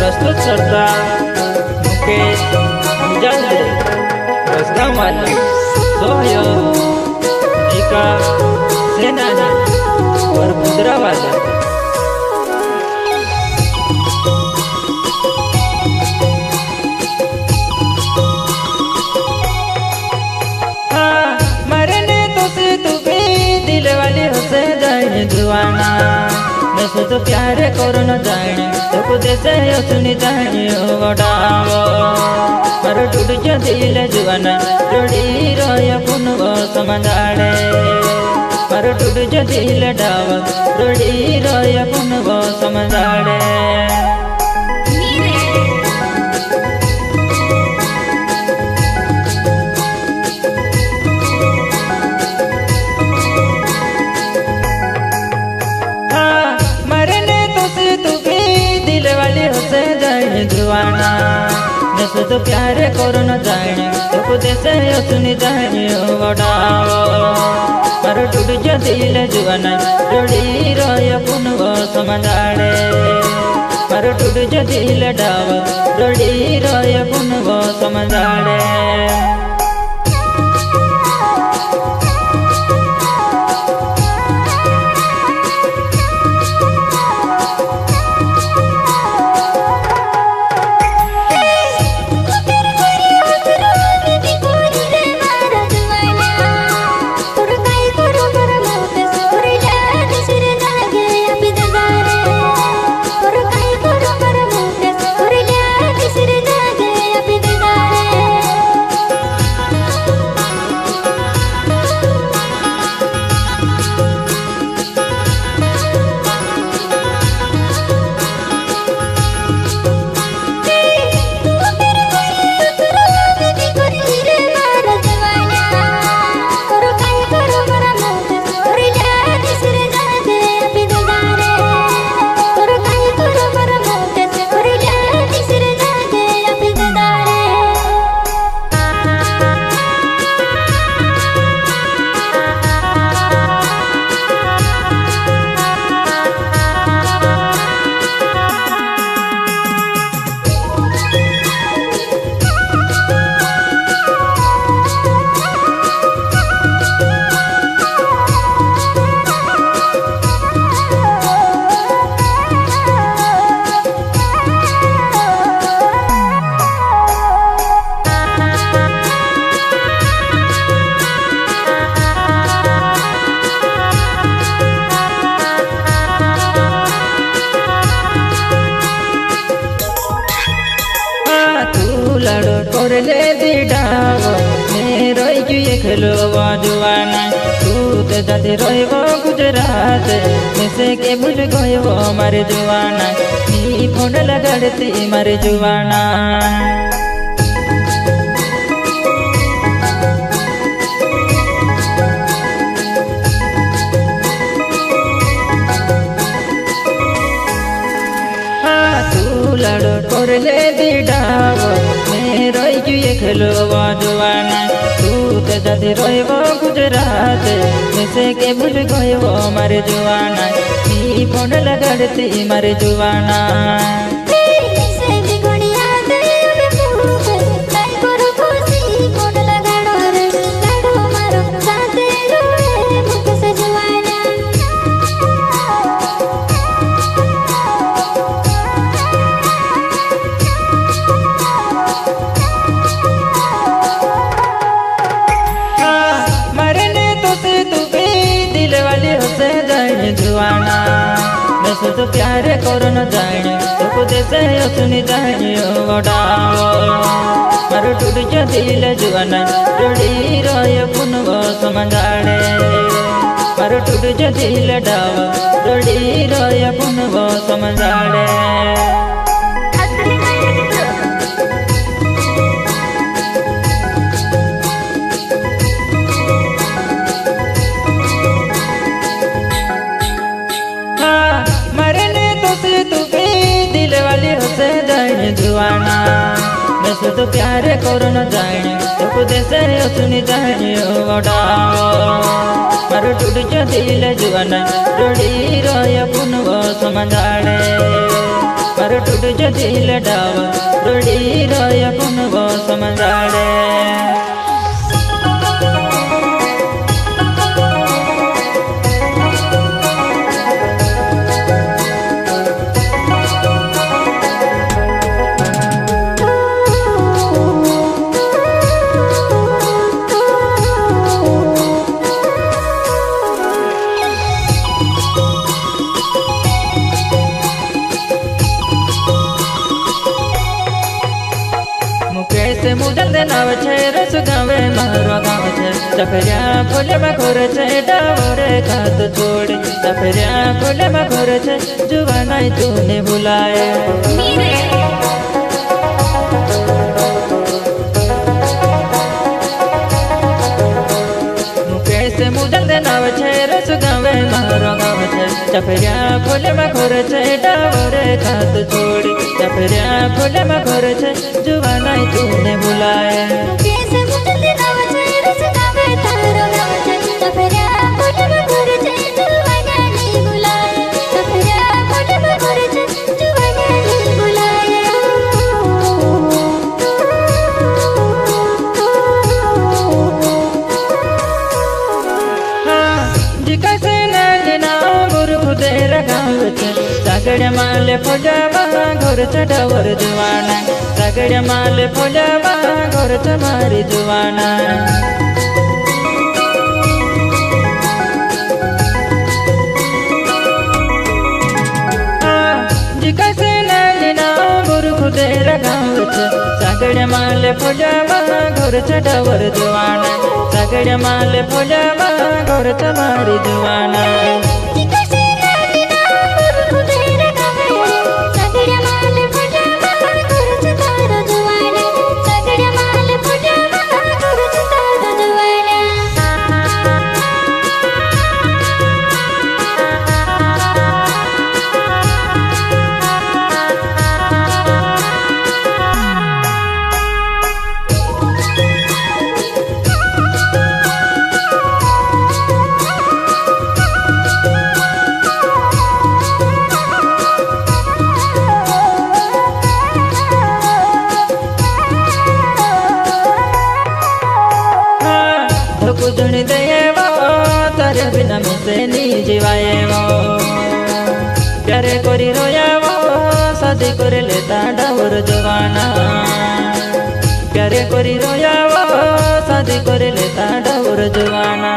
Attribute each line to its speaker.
Speaker 1: प्रस्तुत करता मुकेश मुजाहिद रसगांवाला सहयोग एका सेनानी और मुद्रावाला। जुआना मैं तो प्यार करो न जाने तो खुद से सुनी जाने ओडावो पर टूट जो दिल जुआना रोड़ी रोय पुनवो समझाड़े पर टूट जो दिल डाव रोड़ी रोय पुनवो समझाड़े। जुआना मैं तो प्यार करो न जाने तो खुद से सुनी जाने ओडावो पर टूट जो दिल जुआना रोड़ी रोय पुनवो समझाड़े पर टूट जो दिल डाव रोड़ी रोय पुनवो समझाड़े। ले दीडावो मैं रोई क्यों खेलो जुआना तू तो जाते रोइबो गुजरात मैं से के भूल गयो मारे जुआना नी फोन लगाड़ती मारे जुआना। लड़ो कर ले दीडावो मैं रोई क्यों खेलो जुआना तू तो जाते रोइबो गुजरात मैं से के भूल गयो मारे जुआना नी फोन लगाड़ती मारे जुआना। जुआना मैं तो प्यार करो न जाने तो खुद से सुनी जाने ओडावो पर टूट जो दिल जुआना रोड़ी रोय पुनवो समझाड़े पर टूट जो दिल डाव रोड़ी रोय पुनवो समझाड़े। जुआना मैं तो प्यार करो न जाने तो खुद से सुनी जाने ओडावो पर टूट जो दिल जुआना रोड़ी रोय पुनवो समझाड़े पर मारो टूट जदिल डाव रोड़ी रय पुन वो समझाड़े कैसे मुदल नाव छे रस गावे मारो गाव छे सफरिया फूले में खोर छे डावरे खात छोड़ सफरिया फूले में खोर छे जुवानाई तूने बुलाए कैसे मुदल नाव छे रस गावे मारो गाव छे सफरिया फूले में खोर छे डावरे खात छोड़ सफरिया फूले में खोर छे जुवानाई तूने बुलाए
Speaker 2: कैसे मुदल नाव छे रस गावे तारो गाव छे सफरिया फूले में खोर छे जुवानाई बुलाए सफरिया फूले में खोर छे जुवानाई बुलाए
Speaker 1: जी कैसे ना गुरु खुदे रगाव छे सगड़े माले फुलवा घर चढ़वर जुवाना सगड़े माले फुलवा घर चमारी जुवाना जी कैसे ना गुरु खुदे रगाव छे सगड़े माले फुलवा घर चढ़वर जुवाना सगड़े माले फुलवा घर चमारी जुवाना कुजन देवो तारे बिना मिसे नी जीवाएवो प्यारे कोरी रोयावो शादी करे लेता डावर जवाना प्यारे कोरी रोयावो शादी करे लेता डावर जवाना।